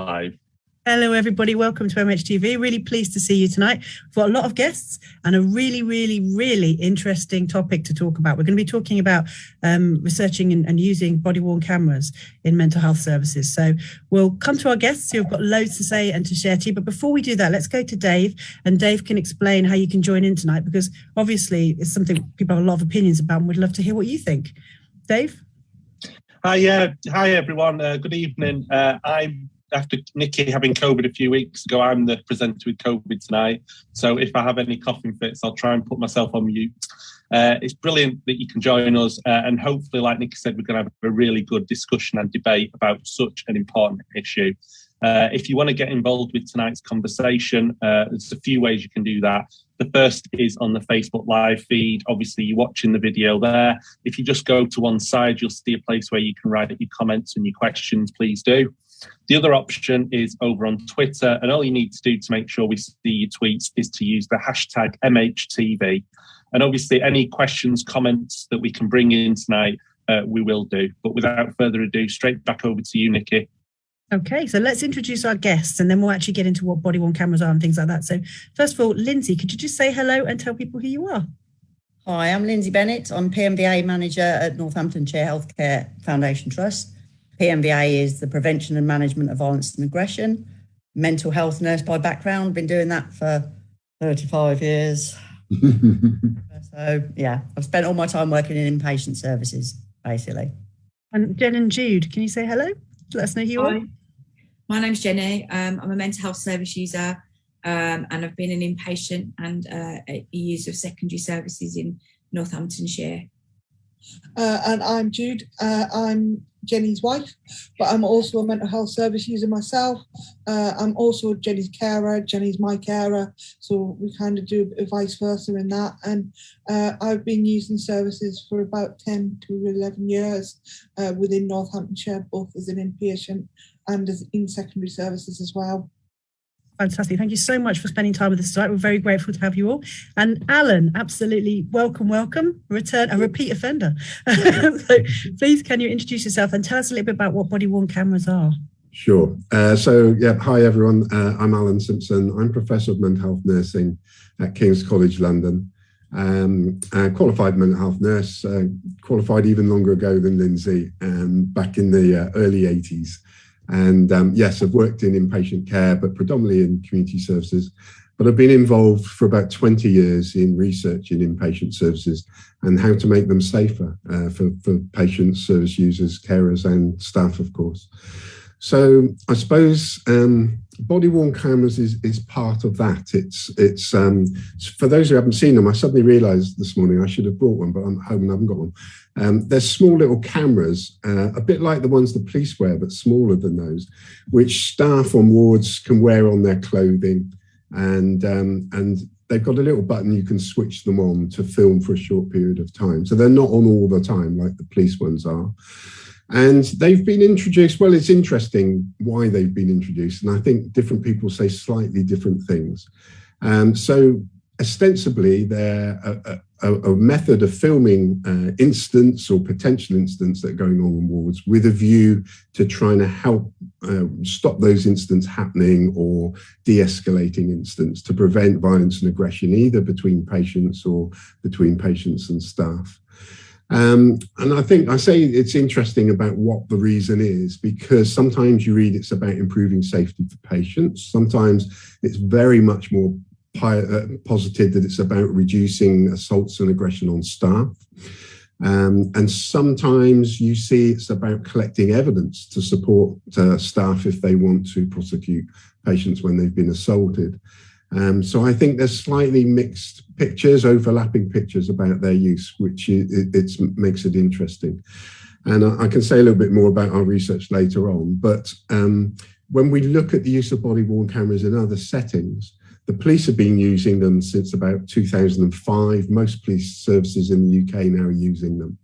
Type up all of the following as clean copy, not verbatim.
live. Hello, everybody. Welcome to MHTV. Really pleased to see you tonight. We've got a lot of guests and a really interesting topic to talk about. We're going to be talking about researching and using body-worn cameras in mental health services. So we'll come to our guests who've got loads to say and to share to you. But before we do that, let's go to Dave, and Dave can explain how you can join in tonight, because obviously it's something people have a lot of opinions about, and we'd love to hear what you think. Dave? Hi, everyone. Good evening. After Nicky having COVID a few weeks ago, I'm the presenter with COVID tonight. So if I have any coughing fits, I'll try and put myself on mute. It's brilliant that you can join us. And hopefully, like Nicky said, we're going to have a really good discussion and debate about such an important issue. If you want to get involved with tonight's conversation, there's a few ways you can do that. The first is on the Facebook live feed. Obviously, you're watching the video there. If you just go to one side, you'll see a place where you can write your comments and your questions. Please do. The other option is over on Twitter, and all you need to do to make sure we see your tweets is to use the hashtag MHTV. And obviously, any questions, comments that we can bring in tonight, we will do. But without further ado, straight back over to you, Nicky. Okay, so let's introduce our guests, and then we'll actually get into what body-worn cameras are and things like that. So first of all, Lindsay, could you just say hello and tell people who you are? Hi, I'm Lindsay Bennett. I'm PMVA Manager at Northampton Healthcare Foundation Trust. PMVA is the Prevention and Management of Violence and Aggression. Mental health nurse by background, been doing that for 35 years. So, yeah, I've spent all my time working in inpatient services, basically. And Jen and Jude, can you say hello? Let us know who you are. My name's Jenny. I'm a mental health service user, and I've been an inpatient and a user of secondary services in Northamptonshire. And I'm Jude. I'm Jenny's wife, but I'm also a mental health service user myself. I'm also Jenny's carer. Jenny's my carer, so we kind of do a vice versa in that. And I've been using services for about 10 to 11 years within Northamptonshire, both as an inpatient and as in secondary services as well. Fantastic. Thank you so much for spending time with us tonight. We're very grateful to have you all. And Alan, absolutely welcome. A repeat offender. So please, can you introduce yourself and tell us a little bit about what body-worn cameras are? Sure. Hi, everyone. I'm Alan Simpson. I'm Professor of Mental Health Nursing at King's College London. Qualified mental health nurse, qualified even longer ago than Lindsay, back in the early 80s. And yes, I've worked in inpatient care, but predominantly in community services. But I've been involved for about 20 years in research in inpatient services and how to make them safer for patients, service users, carers and staff, of course. So I suppose body-worn cameras is part of that. It's for those who haven't seen them, I suddenly realised this morning I should have brought one, but I'm home and I haven't got one. They're small little cameras, a bit like the ones the police wear, but smaller than those, which staff on wards can wear on their clothing, and they've got a little button you can switch them on to film for a short period of time. So they're not on all the time like the police ones are. And they've been introduced, well, it's interesting why they've been introduced, and I think different people say slightly different things. So ostensibly, they're a method of filming incidents or potential incidents that are going on in wards with a view to trying to help stop those incidents happening or de-escalating incidents to prevent violence and aggression either between patients or between patients and staff. And I think I say it's interesting about what the reason is, because sometimes you read it's about improving safety for patients. Sometimes it's very much more posited that it's about reducing assaults and aggression on staff. And sometimes you see it's about collecting evidence to support staff if they want to prosecute patients when they've been assaulted. So I think there's slightly mixed pictures, overlapping pictures about their use, which makes it interesting. And I can say a little bit more about our research later on. But when we look at the use of body-worn cameras in other settings, the police have been using them since about 2005. Most police services in the UK now are using them.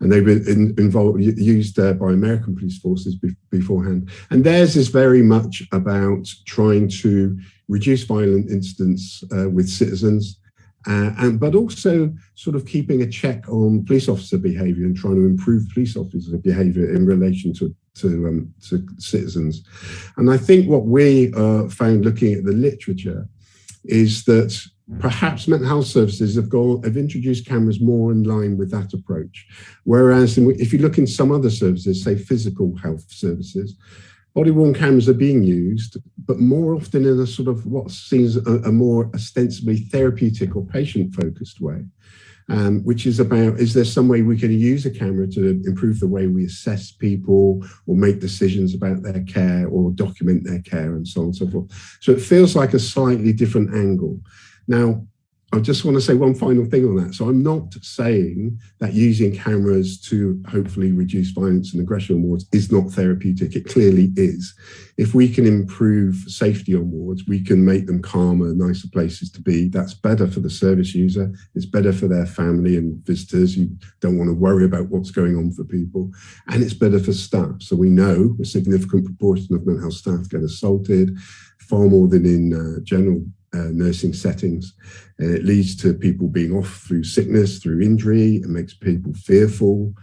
And they were used by American police forces beforehand. And theirs is very much about trying to reduce violent incidents with citizens, but also sort of keeping a check on police officer behaviour and trying to improve police officer behaviour in relation to citizens. And I think what we found looking at the literature is that perhaps mental health services have introduced cameras more in line with that approach. Whereas if you look in some other services, say physical health services, body-worn cameras are being used, but more often in a sort of what seems a more ostensibly therapeutic or patient-focused way, which is about, is there some way we can use a camera to improve the way we assess people or make decisions about their care or document their care and so on and so forth. So it feels like a slightly different angle. Now, I just want to say one final thing on that. So I'm not saying that using cameras to hopefully reduce violence and aggression on wards is not therapeutic. It clearly is. If we can improve safety on wards, we can make them calmer, nicer places to be. That's better for the service user. It's better for their family and visitors who don't want to worry about what's going on for people. And it's better for staff. So we know a significant proportion of mental health staff get assaulted, far more than in general nursing settings. And it leads to people being off through sickness, through injury. It makes people fearful.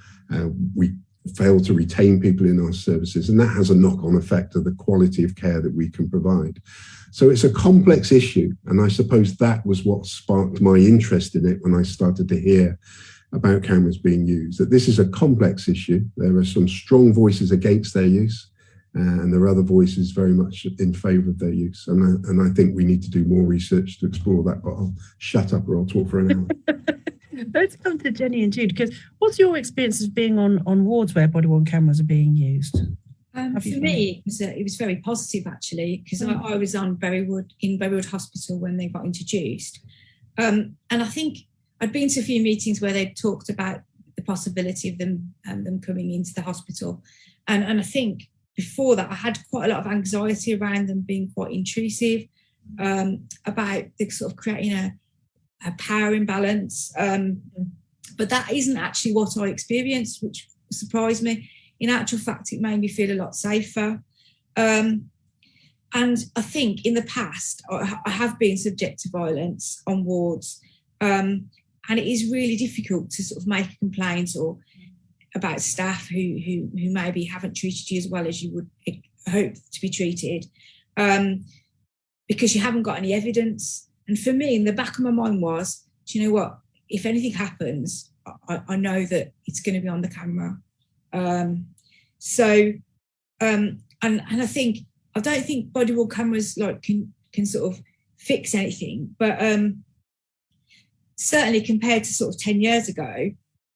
We fail to retain people in our services, and that has a knock-on effect of the quality of care that we can provide. So it's a complex issue, and I suppose that was what sparked my interest in it when I started to hear about cameras being used, that this is a complex issue. There are some strong voices against their use, and there are other voices very much in favour of their use. And I think we need to do more research to explore that, but I'll shut up or I'll talk for an hour. Let's come to Jenny and Jude, because what's your experience of being on wards where body-worn cameras are being used? For me, it was very positive, actually, because I was on Berrywood Hospital when they got introduced. And I think I'd been to a few meetings where they talked about the possibility of them coming into the hospital. And I think before that, I had quite a lot of anxiety around them being quite intrusive, about the sort of creating a power imbalance. But that isn't actually what I experienced, which surprised me. In actual fact, it made me feel a lot safer. And I think in the past, I have been subject to violence on wards. And it is really difficult to sort of make a complaint or about staff who maybe haven't treated you as well as you would hope to be treated, because you haven't got any evidence. And for me, in the back of my mind was, do you know what? If anything happens, I know that it's going to be on the camera. And I think, I don't think body-worn cameras can sort of fix anything, but certainly compared to sort of 10 years ago,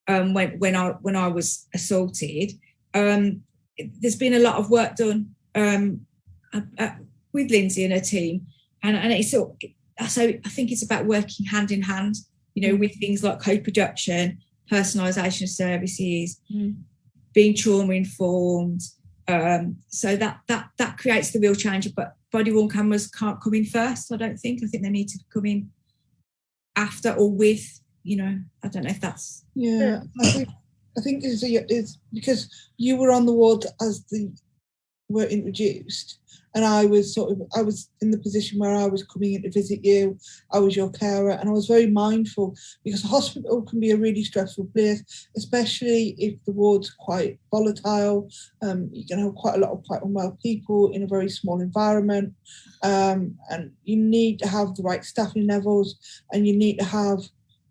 when I was assaulted, there's been a lot of work done with Lindsay and her team, and it's so I think it's about working hand in hand, with things like co-production, personalisation of services, being trauma informed. So that creates the real change. But body-worn cameras can't come in first. I don't think. I think they need to come in after or with. I don't know if that's... Yeah, I think it's because you were on the ward as they were introduced, and I was in the position where I was coming in to visit you. I was your carer, and I was very mindful, because a hospital can be a really stressful place, especially if the ward's quite volatile. You can have quite a lot of quite unwell people in a very small environment, and you need to have the right staffing levels, and you need to have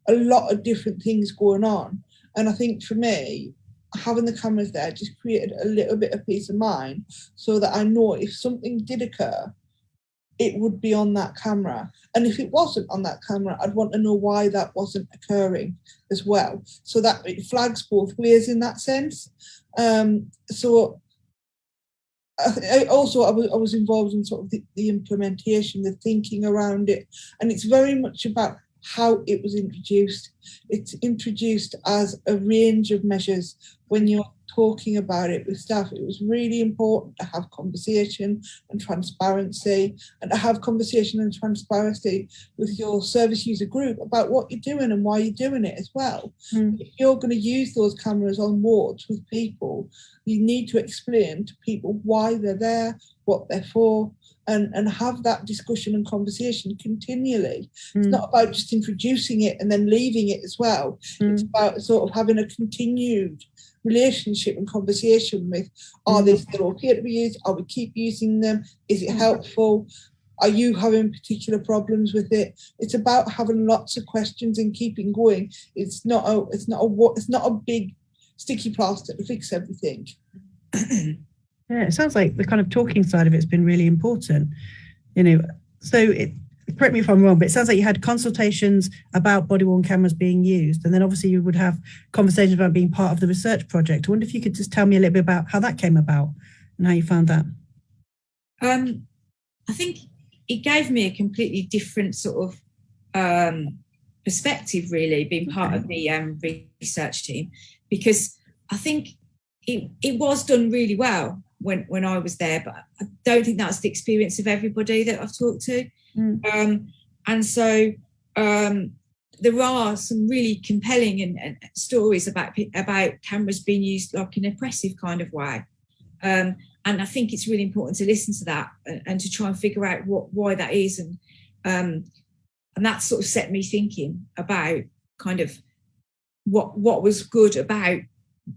a lot of different things going on. And I think for me, having the cameras there just created a little bit of peace of mind, so that I know if something did occur, it would be on that camera. And if it wasn't on that camera, I'd want to know why that wasn't occurring as well, so that it flags both ways in that sense. So I was involved in sort of the implementation, the thinking around it, and it's very much about how it was introduced. It's introduced as a range of measures. When you're talking about it with staff, it was really important to have conversation and transparency, and to have conversation and transparency with your service user group about what you're doing and why you're doing it as well. If you're going to use those cameras on wards with people, you need to explain to people why they're there, what they're for, and have that discussion and conversation continually. It's not about just introducing it and then leaving it as well. It's about sort of having a continued relationship and conversation with, are they still okay to be used? Are we keep using them? Is it helpful? Are you having particular problems with it? It's about having lots of questions and keeping going. It's not a big sticky plaster to fix everything. Yeah, it sounds like the kind of talking side of it's been really important. Correct me if I'm wrong, but it sounds like you had consultations about body-worn cameras being used, and then obviously you would have conversations about being part of the research project. I wonder if you could just tell me a little bit about how that came about and how you found that. I think it gave me a completely different sort of perspective, really, being part of the research team, because I think it was done really well when I was there, but I don't think that's the experience of everybody that I've talked to. And so there are some really compelling and stories about cameras being used like in an oppressive kind of way. And I think it's really important to listen to that and to try and figure out why that is. And that sort of set me thinking about kind of what was good about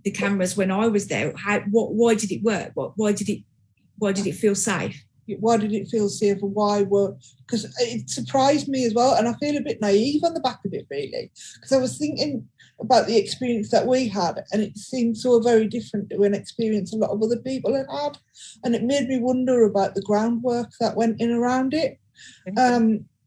the cameras when I was there. Why did it work? Why did it feel safe? Why did it feel safe, and why because it surprised me as well, and I feel a bit naive on the back of it, really, because I was thinking about the experience that we had, and it seemed so very different to an experience a lot of other people had, and it made me wonder about the groundwork that went in around it,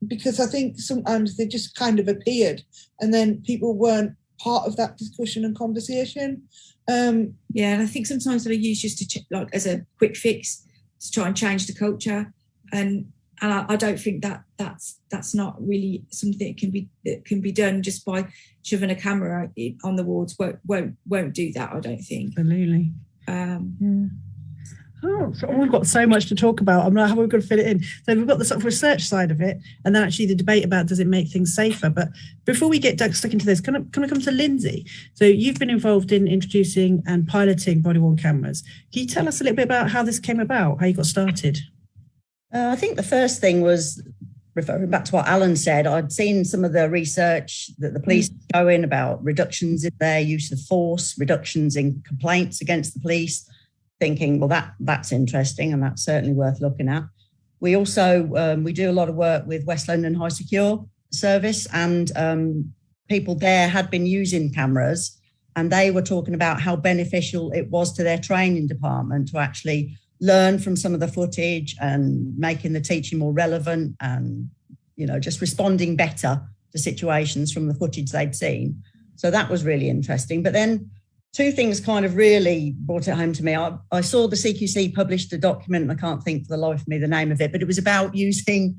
because I think sometimes they just kind of appeared, and then people weren't part of that discussion and conversation. And I think sometimes they're used just to like as a quick fix to try and change the culture, and I don't think that's not really something that can be done just by shoving a camera on the walls. Won't do that, I don't think. Absolutely. So we've got so much to talk about. I'm not how we're going to fit it in. So we've got the sort of research side of it, and then actually the debate about does it make things safer. But before we get stuck into this, can I come to Lindsay? So you've been involved in introducing and piloting body-worn cameras. Can you tell us a little bit about how this came about, how you got started? I think the first thing was, referring back to what Alan said, I'd seen some of the research that the police were showing about reductions in their use of force, reductions in complaints against the police, thinking, well, that's interesting, and that's certainly worth looking at. We also, we do a lot of work with West London High Secure Service, and people there had been using cameras, and they were talking about how beneficial it was to their training department to actually learn from some of the footage and making the teaching more relevant and, just responding better to situations from the footage they'd seen. So that was really interesting. But then two things kind of really brought it home to me. I saw the CQC published a document, and I can't think for the life of me the name of it, but it was about using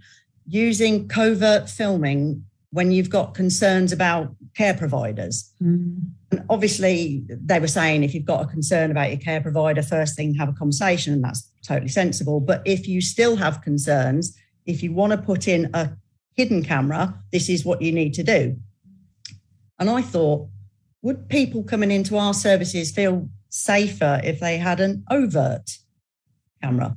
covert filming when you've got concerns about care providers. And obviously, they were saying if you've got a concern about your care provider, first thing, have a conversation, and that's totally sensible. But if you still have concerns, if you want to put in a hidden camera, this is what you need to do. And I thought, would people coming into our services feel safer if they had an overt camera?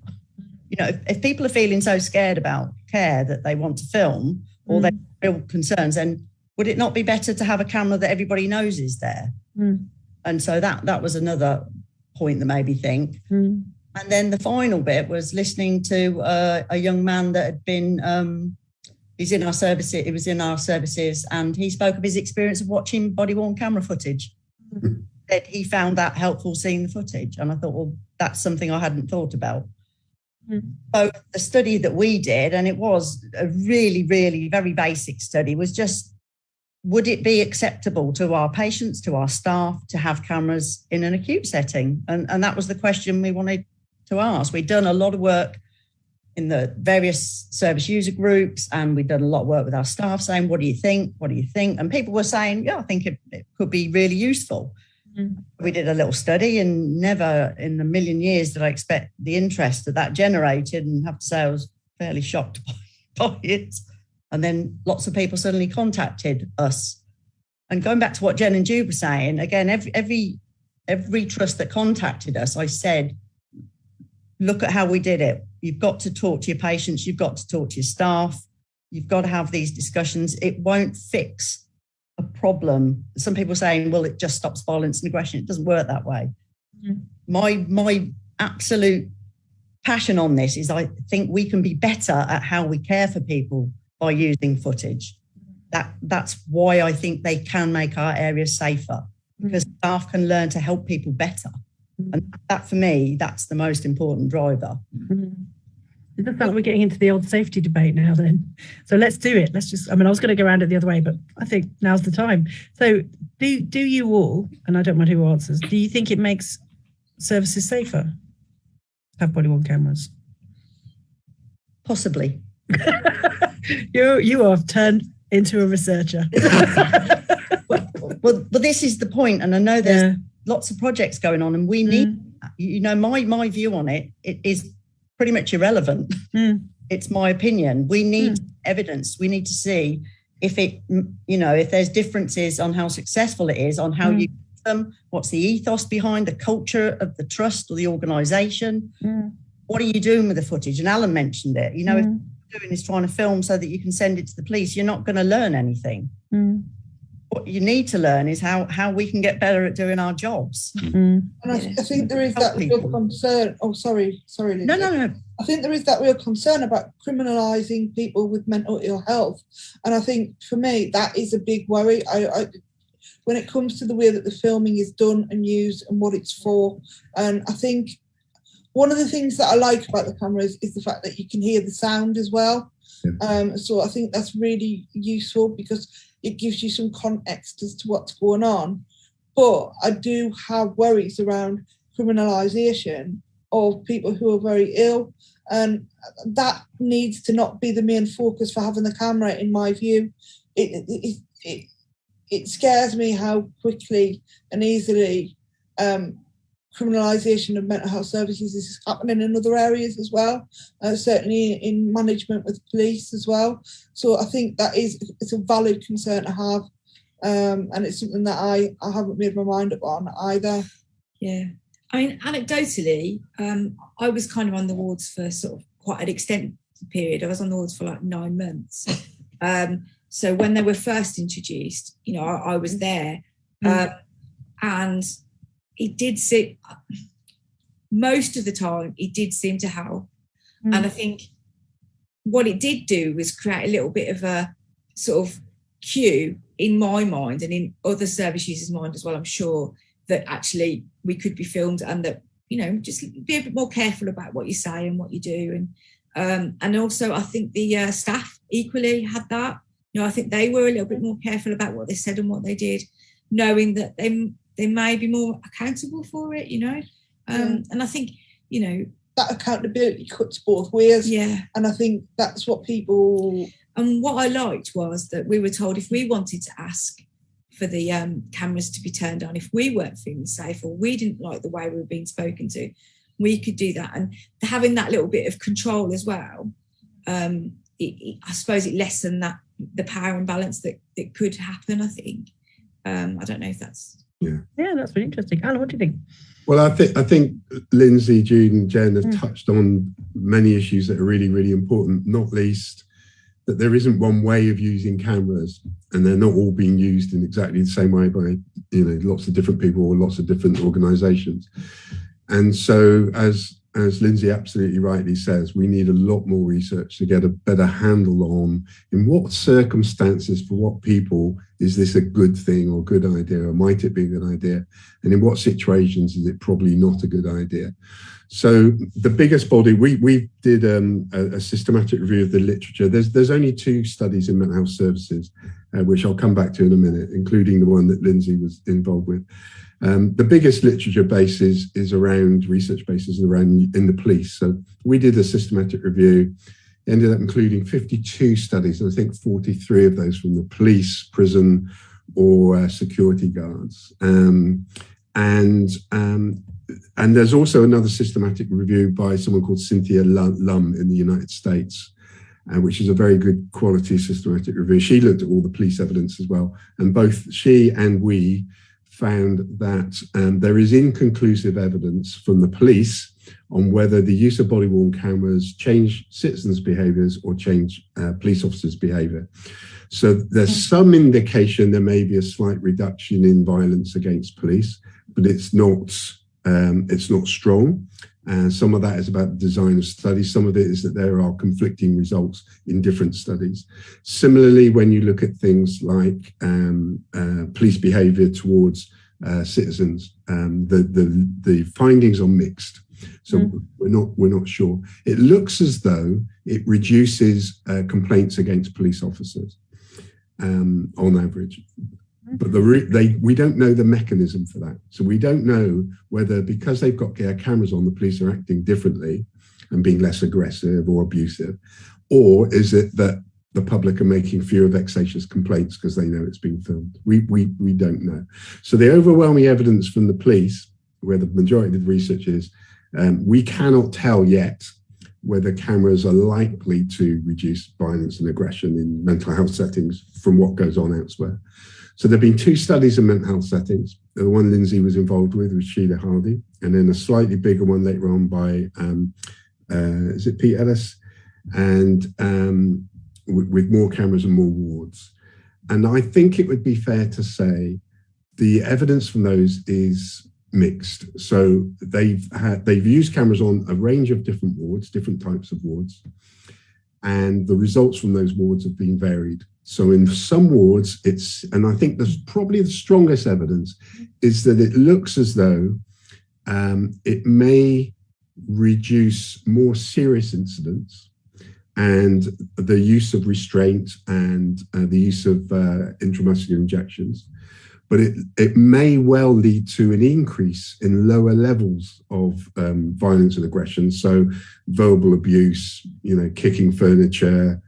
If people are feeling so scared about care that they want to film or they feel concerns, then would it not be better to have a camera that everybody knows is there? And so that was another point that made me think. And then the final bit was listening to a young man that had been... He was in our services, and he spoke of his experience of watching body-worn camera footage. That he found that helpful, seeing the footage. And I thought, well, that's something I hadn't thought about. So the study that we did, and it was a really, really very basic study, was just, would it be acceptable to our patients, to our staff, to have cameras in an acute setting? And that was the question we wanted to ask. We'd done a lot of work in the various service user groups, and we've done a lot of work with our staff saying, what do you think? What do you think? And people were saying, yeah, I think it could be really useful. We did a little study, and never in a million years did I expect the interest that generated, and have to say I was fairly shocked by it. And then lots of people suddenly contacted us. And going back to what Jen and Jude were saying, again, every trust that contacted us, I said, look at how we did it. You've got to talk to your patients. You've got to talk to your staff. You've got to have these discussions. It won't fix a problem. Some people saying, well, it just stops violence and aggression. It doesn't work that way. My absolute passion on this is I think we can be better at how we care for people by using footage. That's why I think they can make our areas safer, because staff can learn to help people better. And that, for me, that's the most important driver. It does sound like we're getting into the old safety debate now then. So let's do it. I was going to go around it the other way, but I think now's the time. So do you all, and I don't mind who answers, do you think it makes services safer to have body-worn cameras? Possibly. You have turned into a researcher. Well, this is the point, and I know there's lots of projects going on, and we need, my view on it is pretty much irrelevant. It's my opinion. We need evidence. We need to see if if there's differences on how successful it is, on how you use them, what's the ethos behind the culture of the trust or the organisation. What are you doing with the footage? And Alan mentioned it. If what you're doing is trying to film so that you can send it to the police, you're not going to learn anything. What you need to learn is how we can get better at doing our jobs. And I think there is that real concern. Oh, sorry, Lindsay. No. I think there is that real concern about criminalising people with mental ill health. And I think, for me, that is a big worry. I when it comes to the way that the filming is done and used and what it's for. And I think one of the things that I like about the cameras is the fact that you can hear the sound as well. So I think that's really useful because it gives you some context as to what's going on. But I do have worries around criminalisation of people who are very ill, and that needs to not be the main focus for having the camera, in my view. It scares me how quickly and easily criminalisation of mental health services is happening in other areas as well, certainly in management with police as well. So I think it's a valid concern to have, and it's something that I haven't made my mind up on either. Yeah. I mean, anecdotally, I was kind of on the wards for sort of quite an extended period. I was on the wards for like 9 months. So when they were first introduced, I was there, and it did seem, most of the time, it did seem to help. And I think what it did do was create a little bit of a sort of cue in my mind and in other service users' mind as well, I'm sure, that actually we could be filmed and that, just be a bit more careful about what you say and what you do. And also I think the staff equally had that. I think they were a little bit more careful about what they said and what they did, knowing that they may be more accountable for it, and I think, that accountability cuts both ways. Yeah. And I think that's what people... And what I liked was that we were told if we wanted to ask for the cameras to be turned on, if we weren't feeling safe or we didn't like the way we were being spoken to, we could do that. And having that little bit of control as well, I suppose it lessened the power imbalance that could happen, I think. I don't know if that's... Yeah, that's really interesting. Alan, what do you think? Well, I think Lindsay, Jude and Jen have touched on many issues that are really, really important, not least that there isn't one way of using cameras and they're not all being used in exactly the same way by, lots of different people or lots of different organisations. And so as Lindsay absolutely rightly says, we need a lot more research to get a better handle on in what circumstances, for what people, is this a good thing or good idea, or might it be a good idea? And in what situations is it probably not a good idea? So the biggest body, we did a systematic review of the literature. There's only 2 studies in mental health services, which I'll come back to in a minute, including the one that Lindsay was involved with. The biggest literature base is around, research bases around in the police. So we did a systematic review, ended up including 52 studies, and I think 43 of those from the police, prison, or security guards. And there's also another systematic review by someone called Cynthia Lum in the United States, which is a very good quality systematic review. She looked at all the police evidence as well, and both she and we found that there is inconclusive evidence from the police on whether the use of body-worn cameras change citizens' behaviours or change police officers' behaviour. So there's some indication there may be a slight reduction in violence against police, but it's not strong. Some of that is about the design of studies. Some of it is that there are conflicting results in different studies. Similarly, when you look at things like police behaviour towards citizens, the findings are mixed. So we're not sure. It looks as though it reduces complaints against police officers on average. But we don't know the mechanism for that. So we don't know whether because they've got cameras on, the police are acting differently and being less aggressive or abusive, or is it that the public are making fewer vexatious complaints because they know it's being filmed? We don't know. So the overwhelming evidence from the police, where the majority of the research is, we cannot tell yet whether cameras are likely to reduce violence and aggression in mental health settings from what goes on elsewhere. So there have been 2 studies in mental health settings. The one Lindsay was involved with was Sheila Hardy, and then a slightly bigger one later on by, is it Pete Ellis? And with more cameras and more wards. And I think it would be fair to say the evidence from those is mixed. So they've used cameras on a range of different wards, different types of wards, and the results from those wards have been varied. So in some wards, and I think there's probably the strongest evidence is that it looks as though it may reduce more serious incidents and the use of restraint and the use of intramuscular injections. But it may well lead to an increase in lower levels of violence and aggression. So verbal abuse, kicking furniture,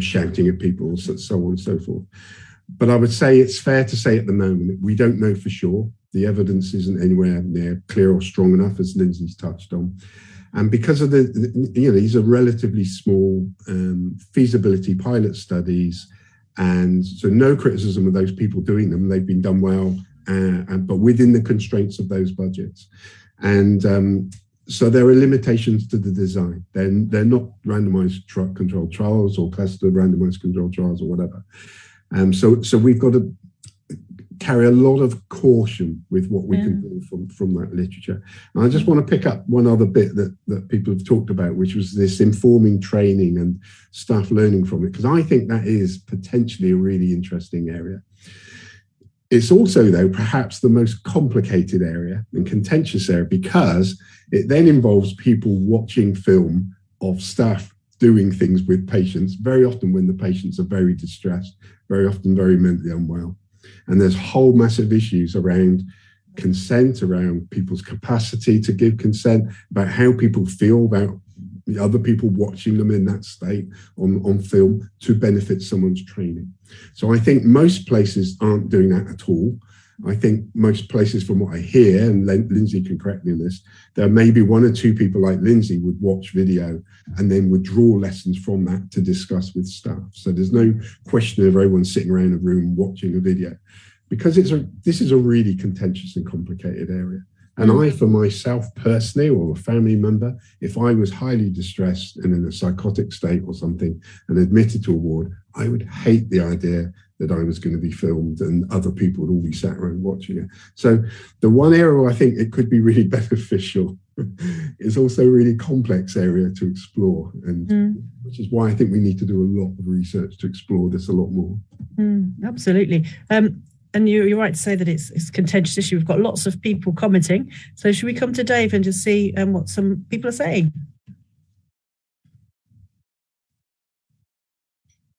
shouting at people, so on and so forth. But I would say it's fair to say at the moment, we don't know for sure. The evidence isn't anywhere near clear or strong enough, as Lindsay's touched on. And because of these are relatively small feasibility pilot studies, and so no criticism of those people doing them, they've been done well, but within the constraints of those budgets. And so there are limitations to the design. They're not randomized controlled trials or clustered randomized controlled trials or whatever. So we've got to carry a lot of caution with what we can do from that literature. And I just want to pick up one other bit that people have talked about, which was this informing training and staff learning from it, because I think that is potentially a really interesting area. It's also, though, perhaps the most complicated area and contentious area, because it then involves people watching film of staff doing things with patients, very often when the patients are very distressed, very often very mentally unwell. And there's whole massive issues around consent, around people's capacity to give consent, about how people feel about the other people watching them in that state on film to benefit someone's training. So I think most places aren't doing that at all. I think most places, from what I hear, and Lindsay can correct me on this, there may be 1 or 2 people like Lindsay would watch video and then would draw lessons from that to discuss with staff. So there's no question of everyone sitting around a room watching a video, because this is a really contentious and complicated area. And I, for myself personally, or a family member, if I was highly distressed and in a psychotic state or something and admitted to a ward, I would hate the idea that I was going to be filmed and other people would all be sat around watching it. So the one area where I think it could be really beneficial is also a really complex area to explore, and which is why I think we need to do a lot of research to explore this a lot more. Absolutely. And you're right to say that it's a contentious issue. We've got lots of people commenting. So should we come to Dave and just see what some people are saying?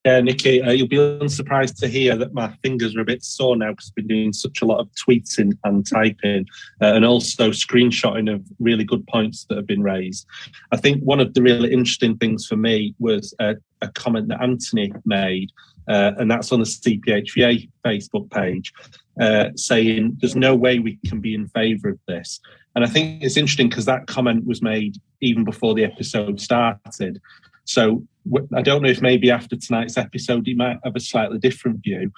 Yeah, Nicky, you'll be unsurprised to hear that my fingers are a bit sore now because I've been doing such a lot of tweeting and typing and also screenshotting of really good points that have been raised. I think one of the really interesting things for me was a comment that Anthony made, and that's on the CPHVA Facebook page, saying there's no way we can be in favour of this. And I think it's interesting because that comment was made even before the episode started. So I don't know if maybe after tonight's episode he might have a slightly different view.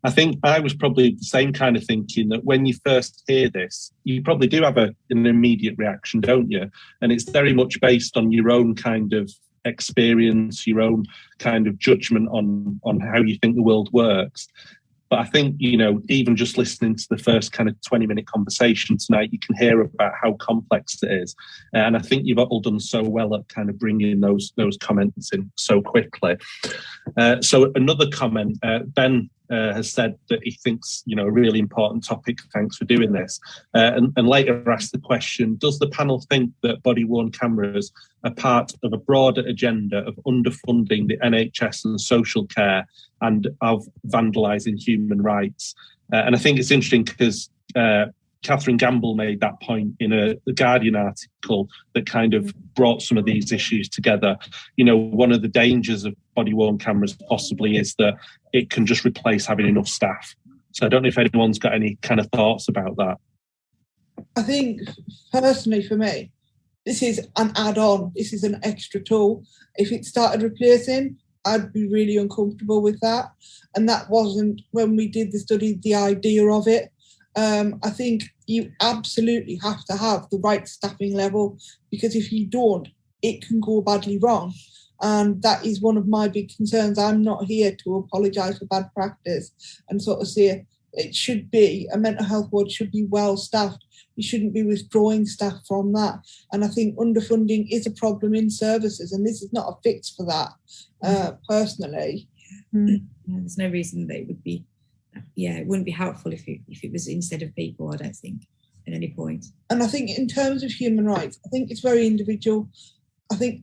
I think I was probably the same kind of thinking, that when you first hear this, you probably do have an immediate reaction, don't you? And it's very much based on your own kind of experience, your own kind of judgment on how you think the world works. But I think, even just listening to the first kind of 20-minute conversation tonight, you can hear about how complex it is. And I think you've all done so well at kind of bringing those comments in so quickly. So another comment, Ben has said that he thinks, a really important topic. Thanks for doing this. And later asked the question, does the panel think that body-worn cameras are part of a broader agenda of underfunding the NHS and social care and of vandalising human rights? And I think it's interesting because Catherine Gamble made that point in the Guardian article that kind of brought some of these issues together. One of the dangers of body-worn cameras possibly is that it can just replace having enough staff. So I don't know if anyone's got any kind of thoughts about that. I think, personally for me, this is an add-on. This is an extra tool. If it started replacing, I'd be really uncomfortable with that. And that wasn't, when we did the study, the idea of it. I think you absolutely have to have the right staffing level, because if you don't, it can go badly wrong. And that is one of my big concerns. I'm not here to apologise for bad practice and sort of say it should be, a mental health ward should be well staffed. You shouldn't be withdrawing staff from that. And I think underfunding is a problem in services, and this is not a fix for that, personally. There's no reason that it would be, it wouldn't be helpful if it was instead of people, I don't think, at any point. And I think in terms of human rights, I think it's very individual. I think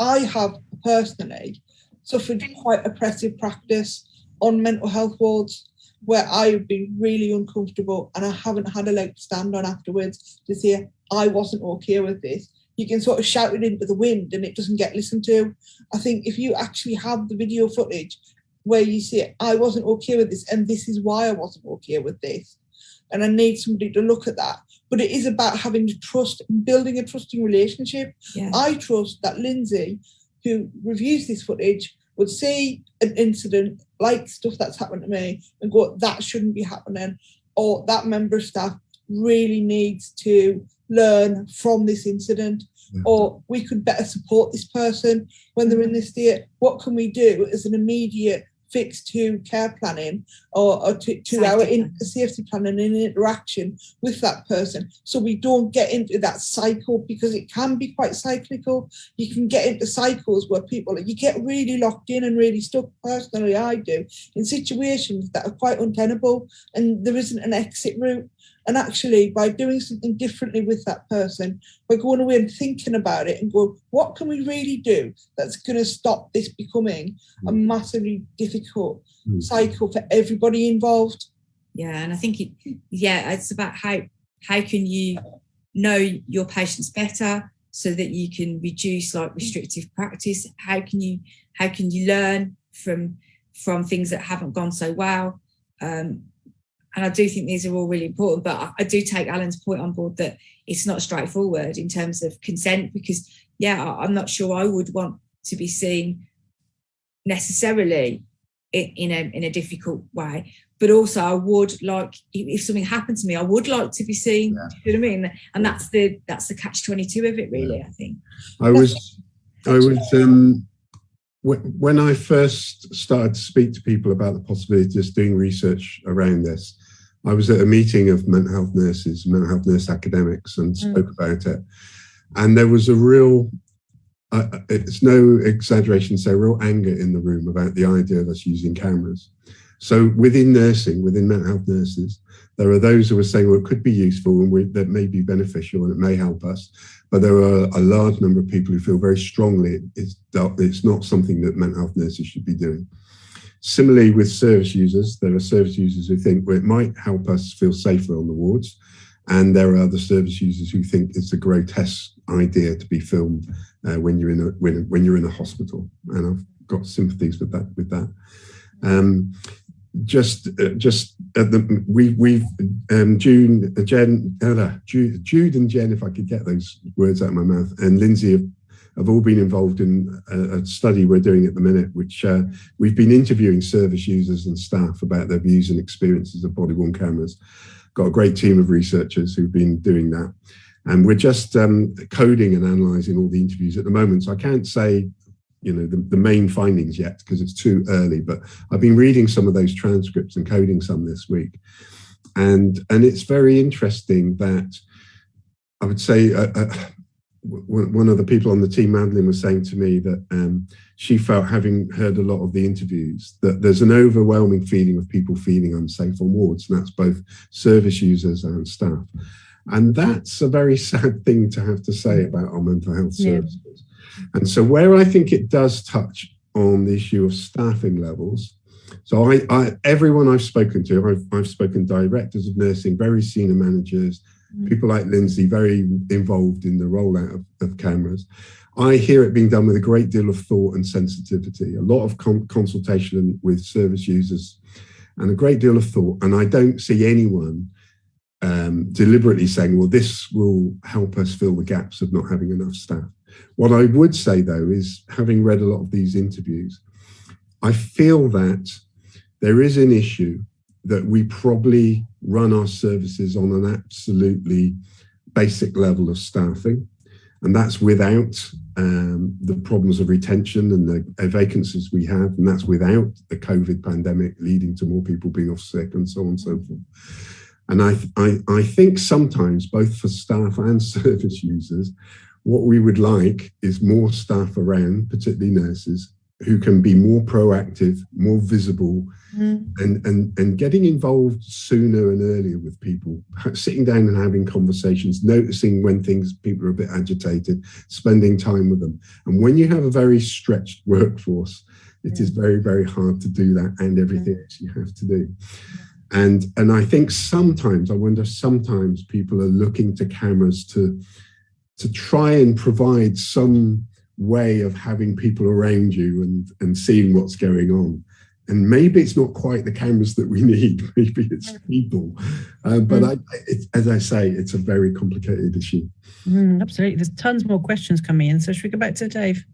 I have personally suffered quite oppressive practice on mental health wards where I would be really uncomfortable, and I haven't had a leg to stand on afterwards to say I wasn't okay with this. You can sort of shout it into the wind and it doesn't get listened to. I think if you actually have the video footage where you say, I wasn't okay with this and this is why I wasn't okay with this, and I need somebody to look at that. But it is about having trust, building a trusting relationship. Yeah. I trust that Lindsay, who reviews this footage, would see an incident like stuff that's happened to me and go, that shouldn't be happening, or that member of staff really needs to learn from this incident, or we could better support this person when they're in this state. What can we do as an immediate fix to care planning or to our safety planning and interaction with that person, so we don't get into that cycle, because it can be quite cyclical. You can get into cycles where you get really locked in and really stuck, personally I do, in situations that are quite untenable and there isn't an exit route. And actually, by doing something differently with that person, by going away and thinking about it and going, what can we really do that's going to stop this becoming a massively difficult cycle for everybody involved? Yeah, and I think it's about how can you know your patients better so that you can reduce restrictive practice. How can you learn from things that haven't gone so well? And I do think these are all really important, but I do take Alan's point on board that it's not straightforward in terms of consent, because, I'm not sure I would want to be seen necessarily in a difficult way. But also I would like, if something happened to me, I would like to be seen. Yeah. You know what I mean? And that's the catch-22 of it, really, I think. When I first started to speak to people about the possibility of doing research around this, I was at a meeting of mental health nurses, mental health nurse academics, and spoke about it. And there was a real, it's no exaggeration to say, real anger in the room about the idea of us using cameras. So within nursing, within mental health nurses, there are those who are saying, well, it could be useful and that may be beneficial and it may help us. But there are a large number of people who feel very strongly it's not something that mental health nurses should be doing. Similarly, with service users, there are service users who think, well, it might help us feel safer on the wards. And there are other service users who think it's a grotesque idea to be filmed when you're in a hospital. And I've got sympathies with that. Jude and Jen, if I could get those words out of my mouth, and Lindsay have all been involved in a study we're doing at the minute, which we've been interviewing service users and staff about their views and experiences of body-worn cameras. Got a great team of researchers who've been doing that. And we're just coding and analysing all the interviews at the moment. So I can't say, the main findings yet because it's too early, but I've been reading some of those transcripts and coding some this week. And it's very interesting that I would say one of the people on the team, Madeline, was saying to me that she felt, having heard a lot of the interviews, that there's an overwhelming feeling of people feeling unsafe on wards, and that's both service users and staff. And that's a very sad thing to have to say about our mental health services. And so where I think it does touch on the issue of staffing levels, so everyone I've spoken to, I've spoken directors of nursing, very senior managers, people like Lindsay, very involved in the rollout of cameras. I hear it being done with a great deal of thought and sensitivity, a lot of consultation with service users and a great deal of thought. And I don't see anyone deliberately saying, well, this will help us fill the gaps of not having enough staff. What I would say, though, is having read a lot of these interviews, I feel that there is an issue that we probably run our services on an absolutely basic level of staffing, and that's without the problems of retention and the vacancies we have, and that's without the COVID pandemic leading to more people being off sick and so on and so forth. And I think sometimes, both for staff and service users, what we would like is more staff around, particularly nurses, who can be more proactive, more visible, and getting involved sooner and earlier with people, sitting down and having conversations, noticing when people are a bit agitated, spending time with them. And when you have a very stretched workforce, it is very, very hard to do that and everything else you have to do. And I think sometimes people are looking to cameras to try and provide some way of having people around you and seeing what's going on. And maybe it's not quite the cameras that we need, maybe it's people. But as I say, it's a very complicated issue. Absolutely. There's tons more questions coming in. So should we go back to Dave?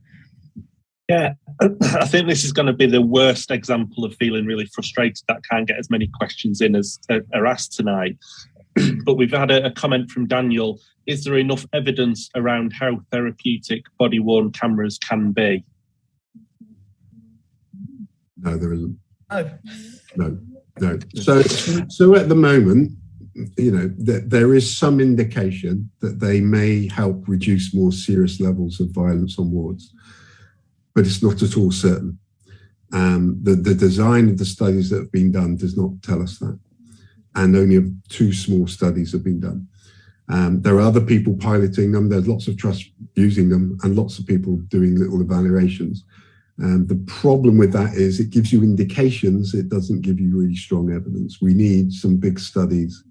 Yeah, I think this is going to be the worst example of feeling really frustrated that I can't get as many questions in as are asked tonight. But we've had a comment from Daniel. Is there enough evidence around how therapeutic body-worn cameras can be? No, there isn't. No. No. So at the moment, there is some indication that they may help reduce more serious levels of violence on wards, but it's not at all certain. The design of the studies that have been done does not tell us that. And only 2 small studies have been done. There are other people piloting them. There's lots of trust using them and lots of people doing little evaluations. The problem with that is it gives you indications. It doesn't give you really strong evidence. We need some big studies,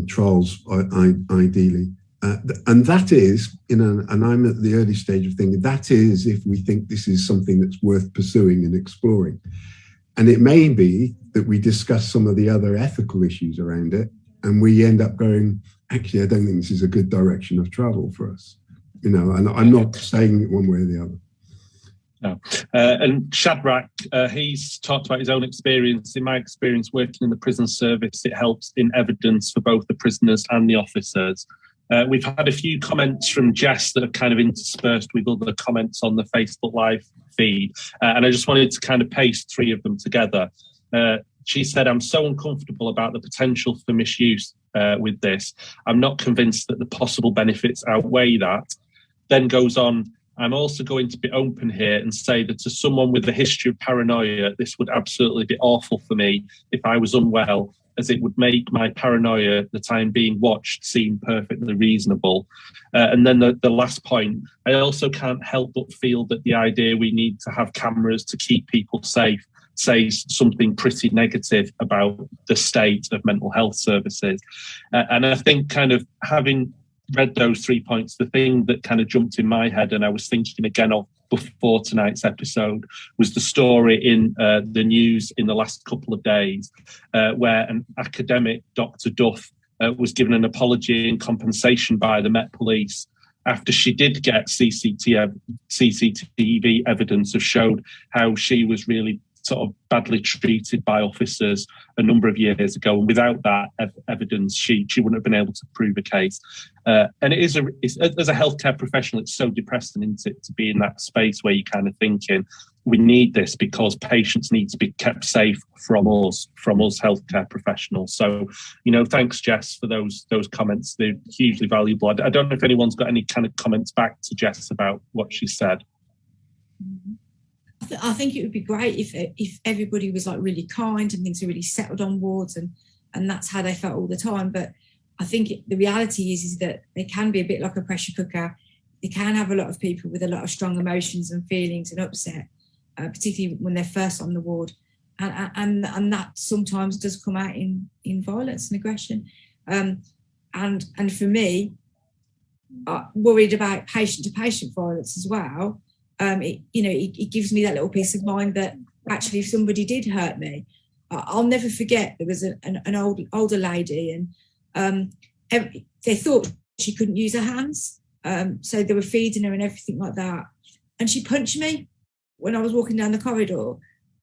trials ideally. And that is, and I'm at the early stage of thinking, that is if we think this is something that's worth pursuing and exploring. And it may be that we discuss some of the other ethical issues around it, and we end up going, actually, I don't think this is a good direction of travel for us. And I'm not saying it one way or the other. No. And Shadrach, he's talked about his own experience. In my experience working in the prison service, it helps in evidence for both the prisoners and the officers. We've had a few comments from Jess that have kind of interspersed with other comments on the Facebook Live feed. And I just wanted to kind of paste 3 of them together. She said, I'm so uncomfortable about the potential for misuse with this. I'm not convinced that the possible benefits outweigh that. Then goes on, I'm also going to be open here and say that to someone with a history of paranoia, this would absolutely be awful for me if I was unwell, as it would make my paranoia that I'm being watched seem perfectly reasonable. And then the last point, I also can't help but feel that the idea we need to have cameras to keep people safe says something pretty negative about the state of mental health services. And I think kind of having read those 3 points, the thing that kind of jumped in my head and I was thinking again of before tonight's episode was the story in the news in the last couple of days where an academic, Dr. Duff, was given an apology and compensation by the Met Police after she did get CCTV evidence have showed how she was really sort of badly treated by officers a number of years ago, and without that evidence, she wouldn't have been able to prove a case. And it's, as a healthcare professional, it's so depressing, isn't it, to be in that space where you're kind of thinking, we need this because patients need to be kept safe from us healthcare professionals. So, thanks, Jess, for those comments. They're hugely valuable. I don't know if anyone's got any kind of comments back to Jess about what she said. I think it would be great if everybody was like really kind and things are really settled on wards and that's how they felt all the time. But I think the reality is that they can be a bit like a pressure cooker. They can have a lot of people with a lot of strong emotions and feelings and upset, particularly when they're first on the ward. And that sometimes does come out in violence and aggression. And for me, worried about patient-to-patient violence as well. It gives me that little peace of mind that actually if somebody did hurt me, I'll never forget there was an older lady and they thought she couldn't use her hands. So they were feeding her and everything like that. And she punched me when I was walking down the corridor.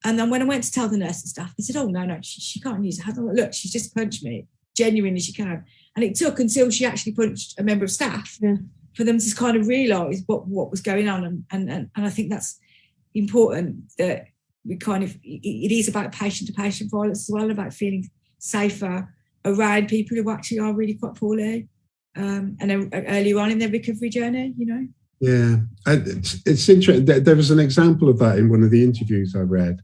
And then when I went to tell the nurse and staff, they said, oh, no, she can't use her hands. Look, she's just punched me, genuinely she can. And it took until she actually punched a member of staff. Yeah. For them to kind of realise what was going on. And I think that's important that we kind of, it is about patient-to-patient violence as well, about feeling safer around people who actually are really quite poorly and earlier on in their recovery journey, Yeah, and it's interesting. There was an example of that in one of the interviews I read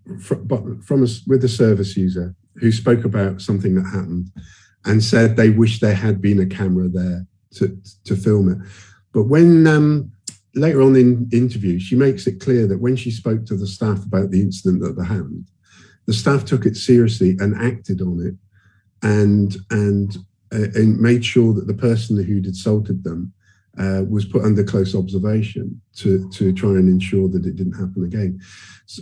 with a service user who spoke about something that happened and said they wish there had been a camera there to film it. But when later on in the interview, she makes it clear that when she spoke to the staff about the incident that happened, the staff took it seriously and acted on it and made sure that the person who'd assaulted them was put under close observation to try and ensure that it didn't happen again.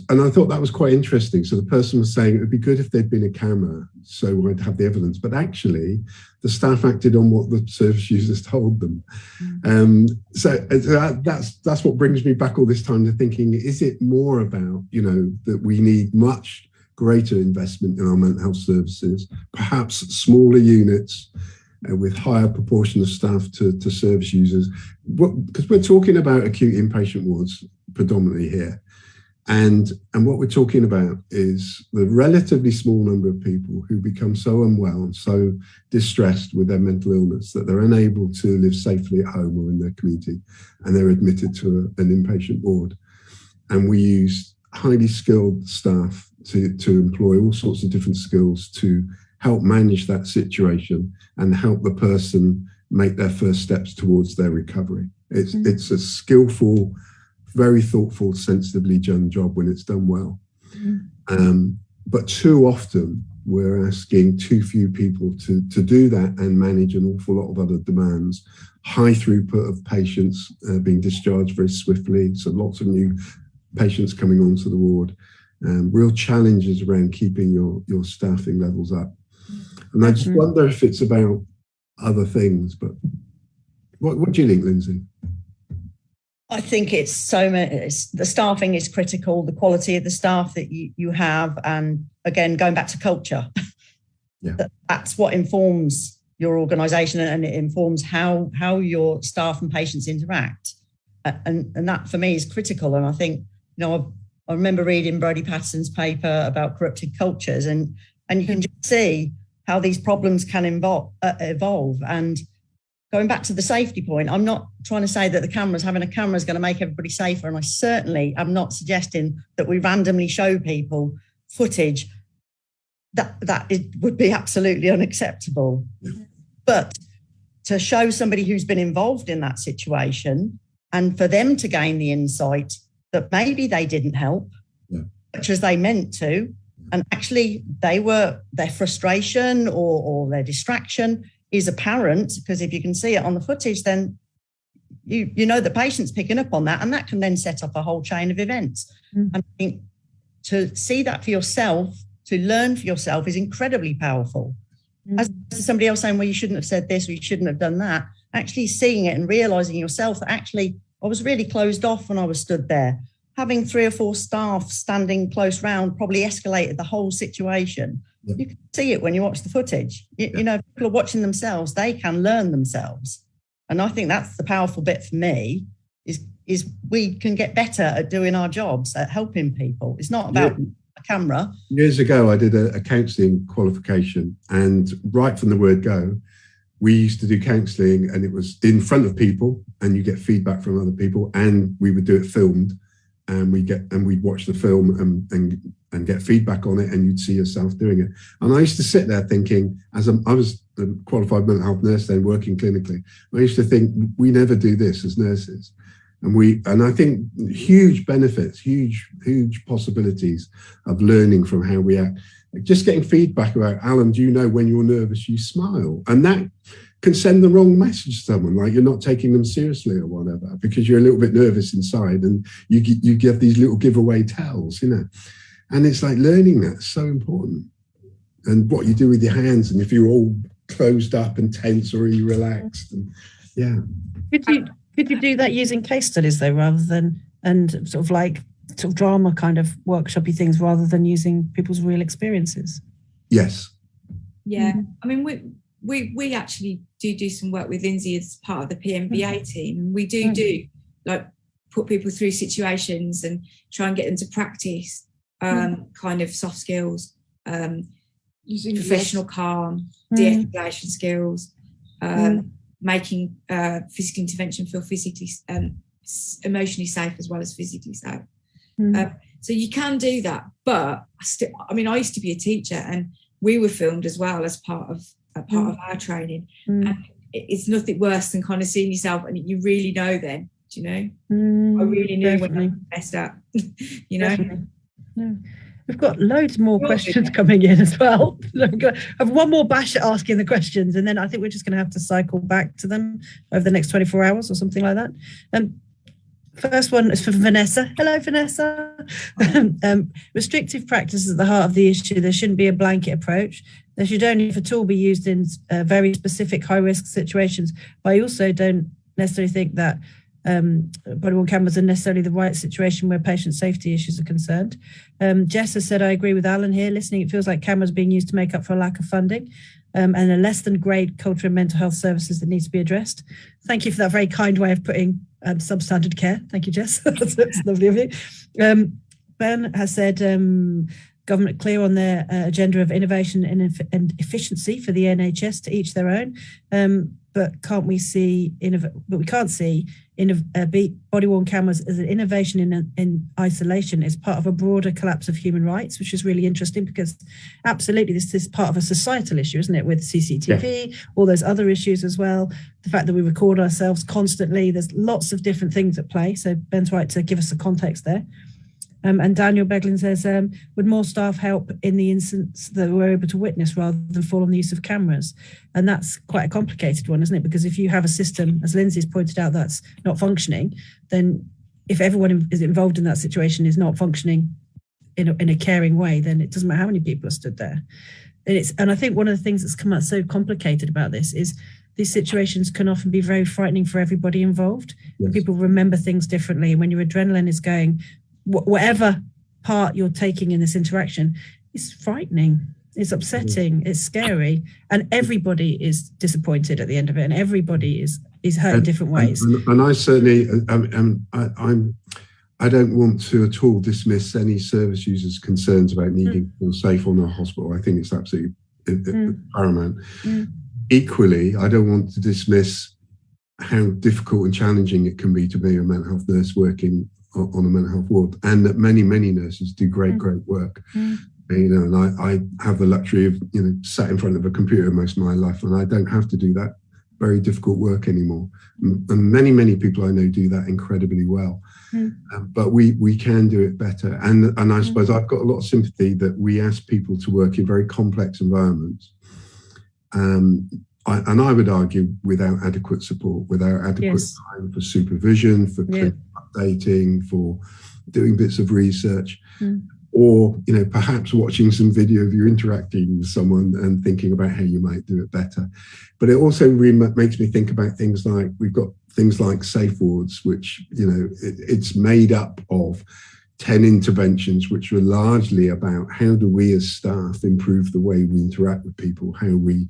And I thought that was quite interesting. So the person was saying it would be good if there'd been a camera so I'd have the evidence, but actually the staff acted on what the service users told them. So that's what brings me back all this time to thinking, is it more about, that we need much greater investment in our mental health services, perhaps smaller units, with higher proportion of staff to service users, because we're talking about acute inpatient wards predominantly here. And what we're talking about is the relatively small number of people who become so unwell and so distressed with their mental illness that they're unable to live safely at home or in their community, and they're admitted to an inpatient ward. And we use highly skilled staff to employ all sorts of different skills to help manage that situation and help the person make their first steps towards their recovery. It's a skillful, very thoughtful, sensitively done job when it's done well. But too often we're asking too few people to do that and manage an awful lot of other demands. High throughput of patients being discharged very swiftly, so lots of new patients coming onto the ward. Real challenges around keeping your staffing levels up. And I just wonder if it's about other things, but what do you think, Lindsay? I think it's so many. The staffing is critical, the quality of the staff that you have, and again, going back to culture, that's what informs your organisation, and it informs how your staff and patients interact, and that for me is critical. And I think I remember reading Brodie Patterson's paper about corrupted cultures, and you can just see how these problems can evolve. And going back to the safety point, I'm not trying to say that having a camera is going to make everybody safer. And I certainly am not suggesting that we randomly show people footage that would be absolutely unacceptable. But to show somebody who's been involved in that situation and for them to gain the insight that maybe they didn't help, much as they meant to, and actually their frustration or their distraction is apparent, because if you can see it on the footage, then you know the patient's picking up on that, and that can then set up a whole chain of events. And I think to see that for yourself, to learn for yourself, is incredibly powerful. as somebody else saying, well, you shouldn't have said this or you shouldn't have done that, actually seeing it and realising yourself that actually I was really closed off when I was stood there. Having 3 or 4 staff standing close round probably escalated the whole situation. Yeah. You can see it when you watch the footage. You know, people are watching themselves, they can learn themselves. And I think that's the powerful bit for me, is we can get better at doing our jobs, at helping people. It's not about a camera. Years ago, I did a counselling qualification, and right from the word go, we used to do counselling, and it was in front of people, and you get feedback from other people, and we would do it filmed, and we'd watch the film and get feedback on it, and you'd see yourself doing it. And I used to sit there thinking, I was a qualified mental health nurse then, working clinically, I used to think, we never do this as nurses. And I think huge benefits, huge possibilities of learning from how we act. Just getting feedback about, Alan, do you know when you're nervous, you smile? And that can send the wrong message to someone, like you're not taking them seriously or whatever, because you're a little bit nervous inside, and you give these little giveaway tells, you know. And it's like learning that's so important. And what you do with your hands, and if you're all closed up and tense, or are you relaxed? And, yeah. Could you do that using case studies though, rather than, and sort of drama kind of workshopy things, rather than using people's real experiences? Yes. Yeah. I mean, we actually do some work with Lindsay as part of the PMVA team. And we do like put people through situations and try and get them to practice kind of soft skills, using professional calm, de-escalation skills, making physical intervention feel physically, emotionally safe as well as physically safe. So you can do that, but I used to be a teacher, and we were filmed as well as part of our training. And it's nothing worse than kind of seeing yourself, and you really know then, do you know? I really knew when I messed up, you know? Yeah. We've got loads more questions coming in as well. I have one more bash at asking the questions, and then I think we're just going to have to cycle back to them over the next 24 hours or something like that. First one is for Vanessa. Hello, Vanessa. Restrictive practice is at the heart of the issue. There shouldn't be a blanket approach. They should only, if at all, be used in very specific high-risk situations. But I also don't necessarily think that body-worn cameras are necessarily the right situation where patient safety issues are concerned. Jess has said, I agree with Alan here. Listening, it feels like cameras being used to make up for a lack of funding and a less than great culture of mental health services that needs to be addressed. Thank you for that very kind way of putting substandard care. Thank you, Jess. That's lovely of you. Ben has said, government clear on their agenda of innovation and efficiency for the NHS, to each their own. But we can't see body-worn cameras as an innovation in isolation. It's part of a broader collapse of human rights, which is really interesting, because absolutely this is part of a societal issue, isn't it, with CCTV, all those other issues as well. The fact that we record ourselves constantly, there's lots of different things at play. So Ben's right to give us the context there. And Daniel Beglin says, would more staff help in the instance that we're able to witness rather than fall on the use of cameras? And that's quite a complicated one, isn't it? Because if you have a system, as Lindsay's pointed out, that's not functioning, then if everyone is involved in that situation is not functioning in a caring way, then it doesn't matter how many people are stood there. And I think one of the things that's come out so complicated about this is these situations can often be very frightening for everybody involved. Yes. People remember things differently. When your adrenaline is going, whatever part you're taking in this interaction, it's frightening, it's upsetting, it's scary, and everybody is disappointed at the end of it, and everybody is hurt in different ways. And I certainly, I don't want to at all dismiss any service users' concerns about needing to feel safe on a hospital. I think it's absolutely paramount. Equally, I don't want to dismiss how difficult and challenging it can be to be a mental health nurse working on a mental health ward, and that many nurses do great work. You know, and I have the luxury of, you know, sat in front of a computer most of my life, and I don't have to do that very difficult work anymore. And many people I know do that incredibly well. But we can do it better. And I suppose I've got a lot of sympathy that we ask people to work in very complex environments. And I would argue without adequate support, without adequate time for supervision, for updating, for doing bits of research, or perhaps watching some video of you interacting with someone and thinking about how you might do it better. But it also really makes me think about things like, we've got things like safe wards, which it's made up of 10 interventions, which were largely about how do we as staff improve the way we interact with people, how we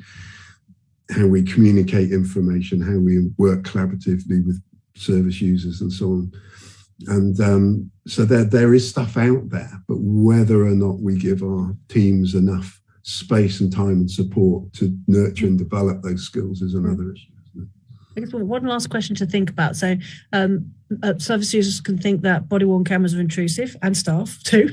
communicate information, how we work collaboratively with service users and so on. And so there is stuff out there, but whether or not we give our teams enough space and time and support to nurture and develop those skills is another issue. I guess one last question to think about. So service users can think that body-worn cameras are intrusive, and staff too,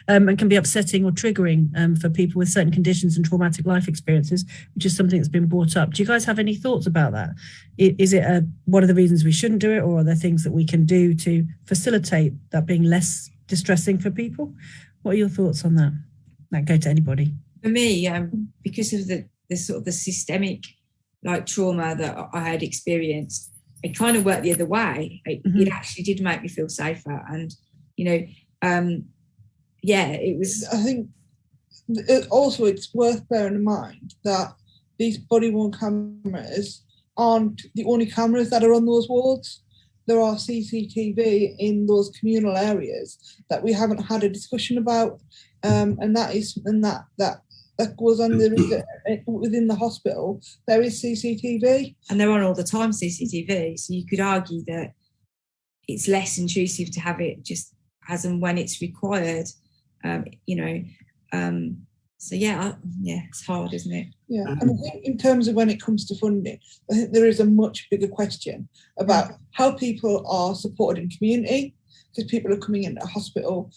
and can be upsetting or triggering for people with certain conditions and traumatic life experiences, which is something that's been brought up. Do you guys have any thoughts about that? Is it one of the reasons we shouldn't do it, or are there things that we can do to facilitate that being less distressing for people? What are your thoughts on that? That go to anybody. For me, because of the sort of the systemic trauma that I had experienced, it kind of worked the other way. It actually did make me feel safer, and it was. I think also it's worth bearing in mind that these body-worn cameras aren't the only cameras that are on those wards. There are CCTV in those communal areas that we haven't had a discussion about, and that goes on within the hospital. There is CCTV. And they're on all the time, CCTV. So you could argue that it's less intrusive to have it just as and when it's required, it's hard, isn't it? Yeah, and I think in terms of when it comes to funding, I think there is a much bigger question about how people are supported in community, because people are coming into hospital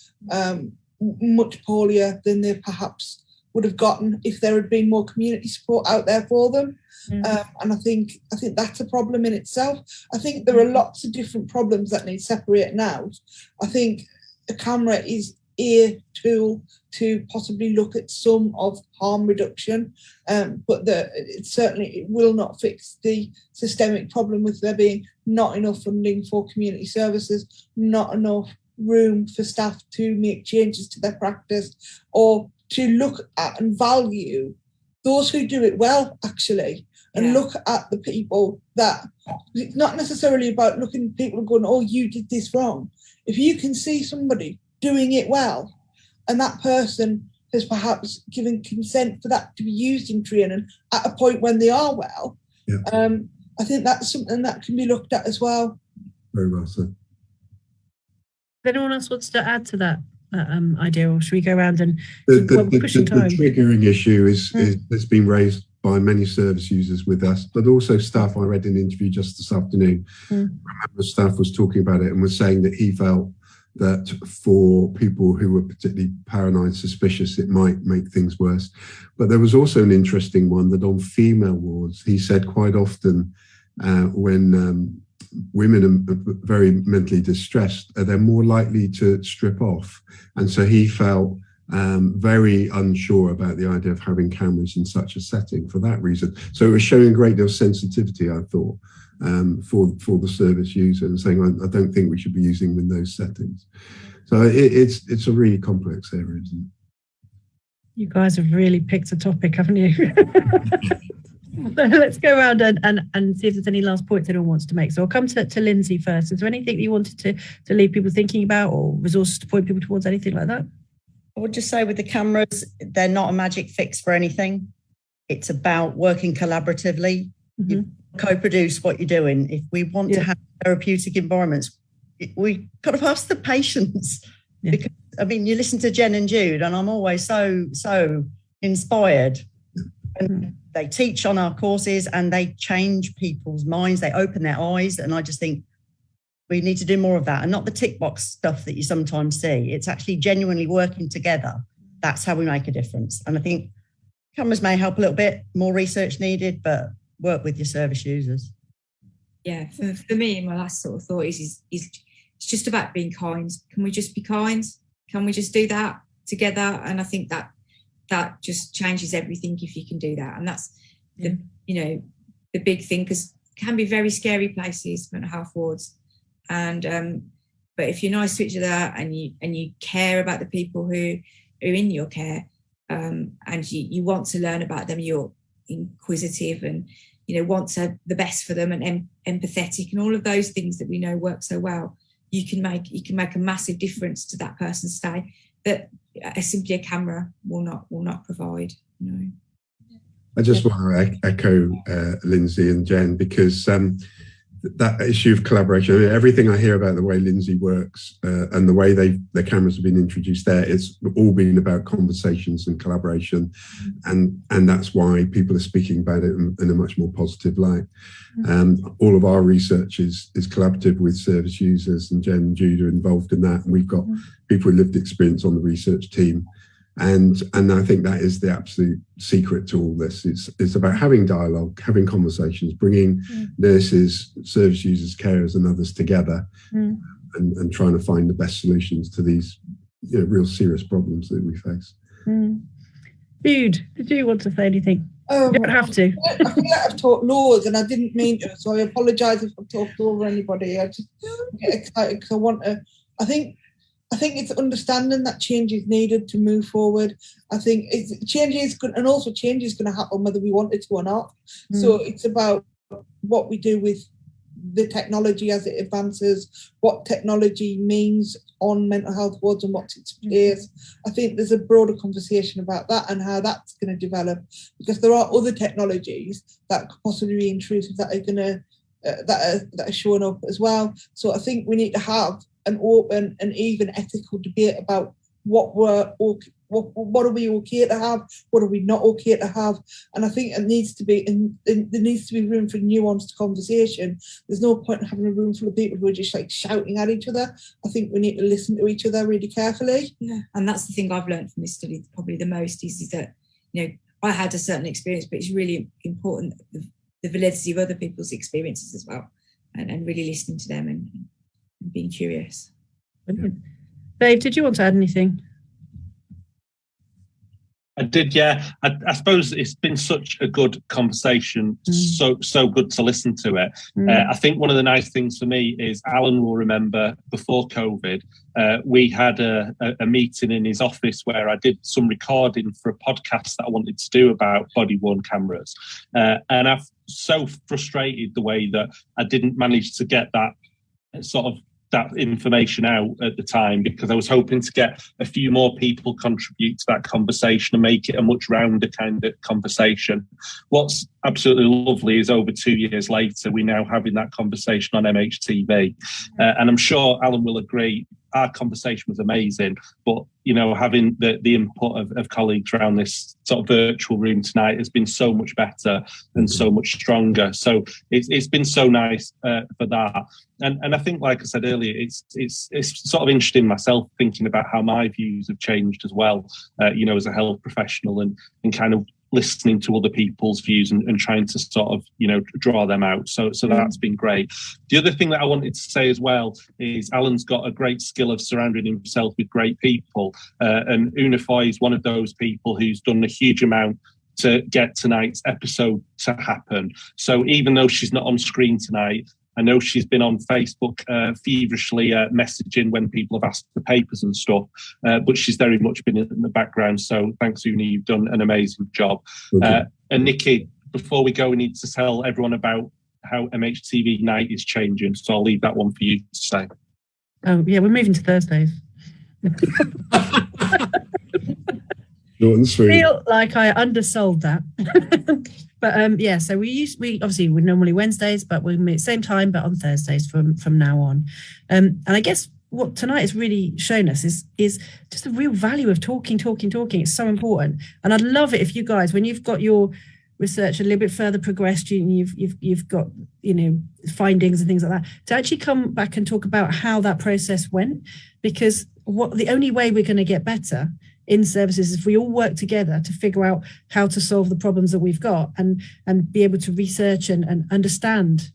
much poorlier than they perhaps would have gotten if there had been more community support out there for them. And I think that's a problem in itself. I think there are lots of different problems that need separating out. I think a camera is a tool to possibly look at some of harm reduction, but it will not fix the systemic problem with there being not enough funding for community services, not enough room for staff to make changes to their practice, or to look at and value those who do it well, actually, and look at the people that, it's not necessarily about looking at people and going, oh, you did this wrong. If you can see somebody doing it well, and that person has perhaps given consent for that to be used in training at a point when they are well, I think that's something that can be looked at as well. Very well said. If anyone else wants to add to that idea, or should we go around and the triggering issue has been raised by many service users with us, but also staff. I read an interview just this afternoon. The staff was talking about it and was saying that he felt that for people who were particularly paranoid, suspicious, it might make things worse. But there was also an interesting one that on female wards, he said quite often when women are very mentally distressed, they're more likely to strip off. And so he felt very unsure about the idea of having cameras in such a setting for that reason. So it was showing a great deal of sensitivity, I thought, for the service user, and saying, I don't think we should be using them in those settings. So it's a really complex area, isn't it? You guys have really picked a topic, haven't you? So let's go around and see if there's any last points anyone wants to make. So I'll come to Lindsay first. Is there anything that you wanted to leave people thinking about, or resources to point people towards, anything like that? I would just say with the cameras, they're not a magic fix for anything. It's about working collaboratively. You co-produce what you're doing. If we want to have therapeutic environments, we got to ask the patients. Because, I mean, you listen to Jen and Jude, and I'm always so inspired. And they teach on our courses and they change people's minds. They open their eyes. And I just think we need to do more of that, and not the tick box stuff that you sometimes see. It's actually genuinely working together. That's how we make a difference. And I think cameras may help a little bit, more research needed, but work with your service users. Yeah, for me, my last sort of thought is it's just about being kind. Can we just be kind? Can we just do that together? And I think that just changes everything if you can do that. And that's the big thing, because it can be very scary places, mental health wards. And But if you're nice to each other and you care about the people who are in your care, and you want to learn about them, you're inquisitive and want the best for them and empathetic and all of those things that we know work so well, you can make a massive difference to that person's day that simply a camera will not provide. I just want to echo Lindsay and Jen, because that issue of collaboration, I mean, everything I hear about the way Lindsay works and the way the cameras have been introduced there, it's all been about conversations and collaboration, and that's why people are speaking about it in a much more positive light. All of our research is collaborative with service users, and Jen and Jude are involved in that, and we've got people with lived experience on the research team. And I think that is the absolute secret to all this. It's about having dialogue, having conversations, bringing nurses, service users, carers and others together and trying to find the best solutions to these real serious problems that we face. Jude, did you want to say anything? You don't have to. I feel like I've talked loads and I didn't mean to, so I apologise if I've talked over anybody. I just get excited because I think it's understanding that change is needed to move forward. I think change is good, and also change is going to happen whether we want it to or not. So it's about what we do with the technology as it advances, what technology means on mental health wards and what's its place. I think there's a broader conversation about that and how that's going to develop, because there are other technologies that could possibly be intrusive that are going to that are showing up as well. So I think we need to have an open and even ethical debate about what are we okay to have, what are we not okay to have, and I think it needs to be there needs to be room for nuanced conversation. There's no point in having a room full of people who are just like shouting at each other. I think we need to listen to each other really carefully. Yeah, and that's the thing I've learned from this study probably the most is that I had a certain experience, but it's really important the validity of other people's experiences as well, and really listening to them and being curious. Brilliant. Dave, did you want to add anything? I did, yeah. I suppose it's been such a good conversation, so good to listen to it. I think one of the nice things for me is Alan will remember before COVID, we had a meeting in his office where I did some recording for a podcast that I wanted to do about body-worn cameras. And I've so frustrated the way that I didn't manage to get that sort of that information out at the time, because I was hoping to get a few more people contribute to that conversation and make it a much rounder kind of conversation. What's absolutely lovely is over 2 years later, we're now having that conversation on MHTV. And I'm sure Alan will agree, our conversation was amazing, but having the input of colleagues around this sort of virtual room tonight has been so much better and so much stronger. So it's been so nice for that. And I think, like I said earlier, it's sort of interesting myself thinking about how my views have changed as well, as a health professional and kind of listening to other people's views and trying to sort of, draw them out. So that's been great. The other thing that I wanted to say as well is Alan's got a great skill of surrounding himself with great people. And Unifoy is one of those people who's done a huge amount to get tonight's episode to happen. So even though she's not on screen tonight, I know she's been on Facebook feverishly messaging when people have asked for papers and stuff, but she's very much been in the background. So thanks, Uni, you've done an amazing job. And Nicky, before we go, we need to tell everyone about how MHTV night is changing. So I'll leave that one for you to say. Oh, yeah, we're moving to Thursdays. Feel like I undersold that. But so we obviously we're normally Wednesdays, but we meet same time, but on Thursdays from now on. And I guess what tonight has really shown us is just the real value of talking. It's so important. And I'd love it if you guys, when you've got your research a little bit further progressed, you've got findings and things like that, to actually come back and talk about how that process went, because the only way we're going to get better in services is if we all work together to figure out how to solve the problems that we've got and be able to research and understand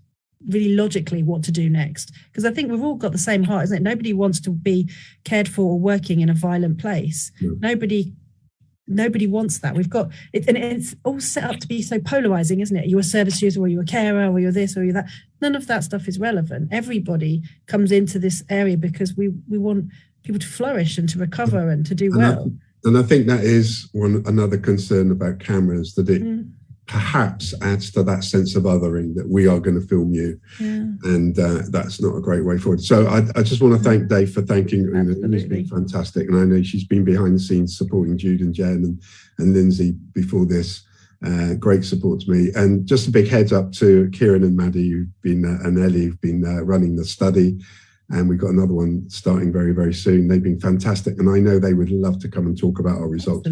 really logically what to do next. Because I think we've all got the same heart, isn't it? Nobody wants to be cared for or working in a violent place. Nobody nobody wants that. We've got it, and it's all set up to be so polarizing, isn't it? You're a service user, or you're a carer, or you're this, or you're that. None of that stuff is relevant. Everybody comes into this area because we want people to flourish and to recover and to do well. And I think that is another concern about cameras, that it perhaps adds to that sense of othering, that we are going to film you, and that's not a great way forward. So I just want to thank Dave for thanking Una. It's been fantastic, and I know she's been behind the scenes supporting Jude and Jen and Lindsay before this. Great support to me, and just a big heads up to Kieran and Maddie, who've been and Ellie, who've been running the study, and we've got another one starting very, very soon. They've been fantastic, and I know they would love to come and talk about our results.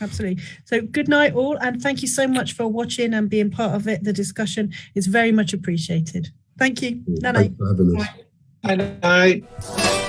Absolutely. So good night all, and thank you so much for watching and being part of it. The discussion is very much appreciated. Thank you. Night. Thanks for having us. Bye.